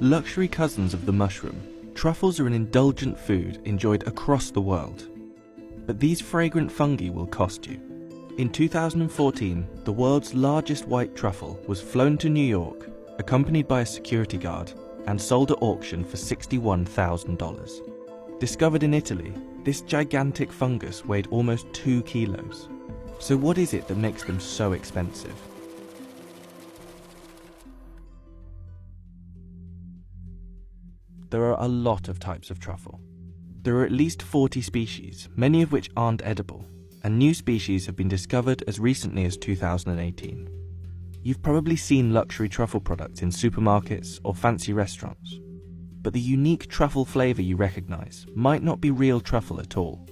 Luxury cousins of the mushroom, truffles are an indulgent food enjoyed across the world. But these fragrant fungi will cost you. In 2014, the world's largest white truffle was flown to New York, accompanied by a security guard, and sold at auction for $61,000. Discovered in Italy, this gigantic fungus weighed almost 2 kilos. So what is it that makes them so expensive? There are a lot of types of truffle. There are at least 40 species, many of which aren't edible, and new species have been discovered as recently as 2018. You've probably seen luxury truffle products in supermarkets or fancy restaurants, but the unique truffle flavour you recognise might not be real truffle at all.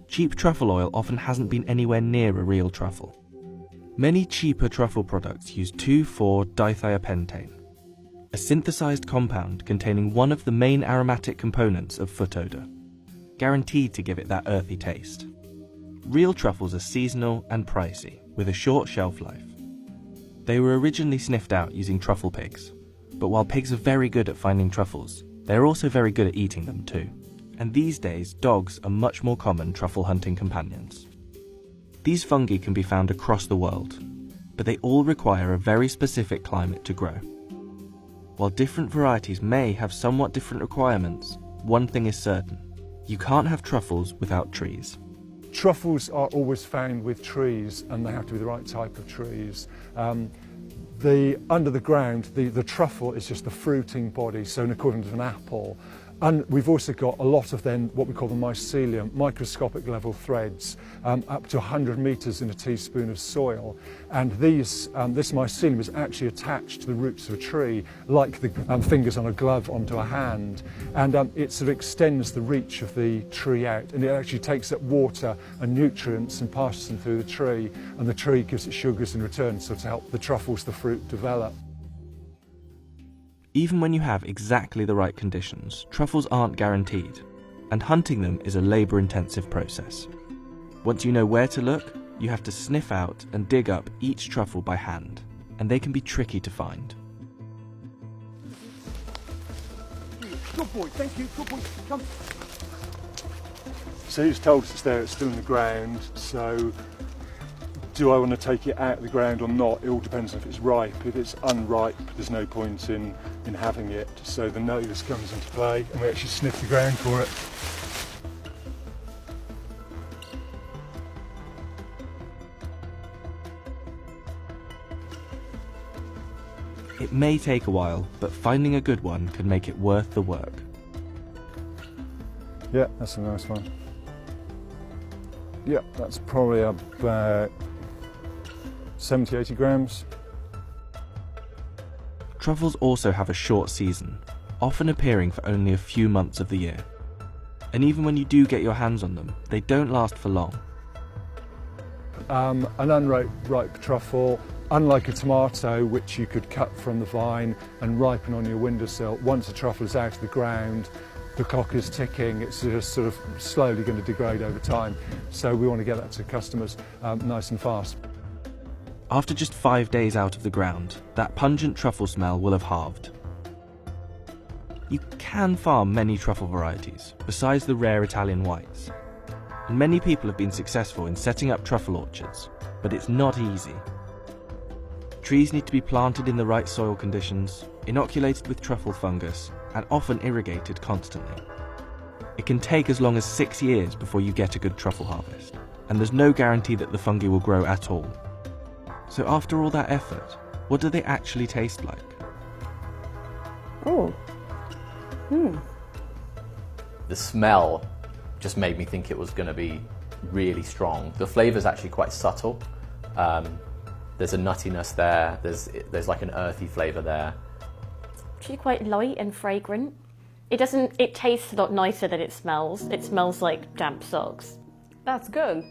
Cheap truffle oil often hasn't been anywhere near a real truffle. Many cheaper truffle products use 2,4-dithiopentane, a synthesized compound containing one of the main aromatic components of foot odour, guaranteed to give it that earthy taste. Real truffles are seasonal and pricey, with a short shelf life. They were originally sniffed out using truffle pigs, but while pigs are very good at finding truffles, they're also very good at eating them too. And these days, dogs are much more common truffle hunting companions. These fungi can be found across the world, but they all require a very specific climate to grow. While different varieties may have somewhat different requirements, one thing is certain: you can't have truffles without trees. Truffles are always found with trees, and they have to be the right type of trees. Under the ground, the truffle is just the fruiting body, so in accordance with an apple. And we've also got a lot of then what we call the mycelium, microscopic level threads, up to 100 metres in a teaspoon of soil. And this mycelium is actually attached to the roots of a tree, like the fingers on a glove onto a hand. And it sort of extends the reach of the tree out, and it actually takes up water and nutrients and passes them through the tree, and the tree gives it sugars in return, so to help the truffles, the fruit, develop. Even when you have exactly the right conditions, truffles aren't guaranteed, and hunting them is a labour-intensive process. Once you know where to look, you have to sniff out and dig up each truffle by hand, and they can be tricky to find. Good boy, thank you, good boy, come. So he's told us it's there, it's still in the ground, so do I want to take it out of the ground or not? It all depends on if it's ripe. If it's unripe, there's no point in having it. So the nose comes into play, and we actually sniff the ground for it. It may take a while, but finding a good one can make it worth the work. Yeah, that's a nice one. Yeah, that's probably about 70-80 grams. Truffles also have a short season, often appearing for only a few months of the year. And even when you do get your hands on them, they don't last for long. An unripe truffle, unlike a tomato, which you could cut from the vine and ripen on your windowsill, once a truffle is out of the ground, the clock is ticking, it's just sort of slowly going to degrade over time. So we want to get that to customers nice and fast. After just 5 days out of the ground, that pungent truffle smell will have halved. You can farm many truffle varieties, besides the rare Italian whites. And many people have been successful in setting up truffle orchards, but it's not easy. Trees need to be planted in the right soil conditions, inoculated with truffle fungus, and often irrigated constantly. It can take as long as 6 years before you get a good truffle harvest, and there's no guarantee that the fungi will grow at all. So after all that effort, what do they actually taste like? Oh. The smell just made me think it was going to be really strong. The flavour's actually quite subtle. There's a nuttiness there, there's like an earthy flavour there. Actually quite light and fragrant. It tastes a lot nicer than it smells. It smells like damp socks. That's good.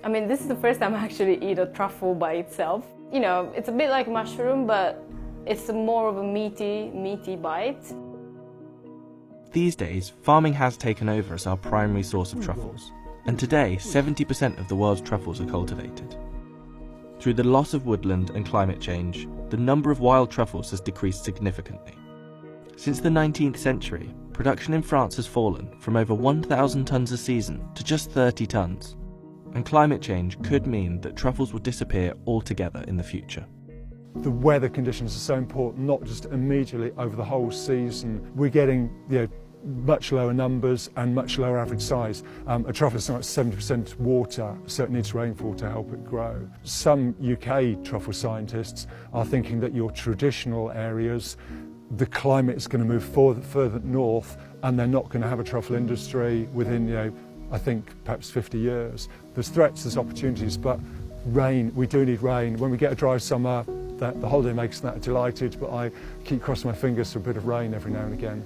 I mean, this is the first time I actually eat a truffle by itself. You know, it's a bit like mushroom, but it's more of a meaty bite. These days, farming has taken over as our primary source of truffles, and today 70% of the world's truffles are cultivated. Through the loss of woodland and climate change, the number of wild truffles has decreased significantly. Since the 19th century, production in France has fallen from over 1,000 tonnes a season to just 30 tonnes, and climate change could mean that truffles will disappear altogether in the future. The weather conditions are so important, not just immediately over the whole season. We're getting much lower numbers and much lower average size. A truffle is like 70% water, so it needs rainfall to help it grow. Some UK truffle scientists are thinking that your traditional areas, the climate is going to move further north, and they're not going to have a truffle industry within, I think, perhaps 50 years. There's threats, there's opportunities, but rain, we do need rain. When we get a dry summer, the holiday makers are delighted, but I keep crossing my fingers for a bit of rain every now and again.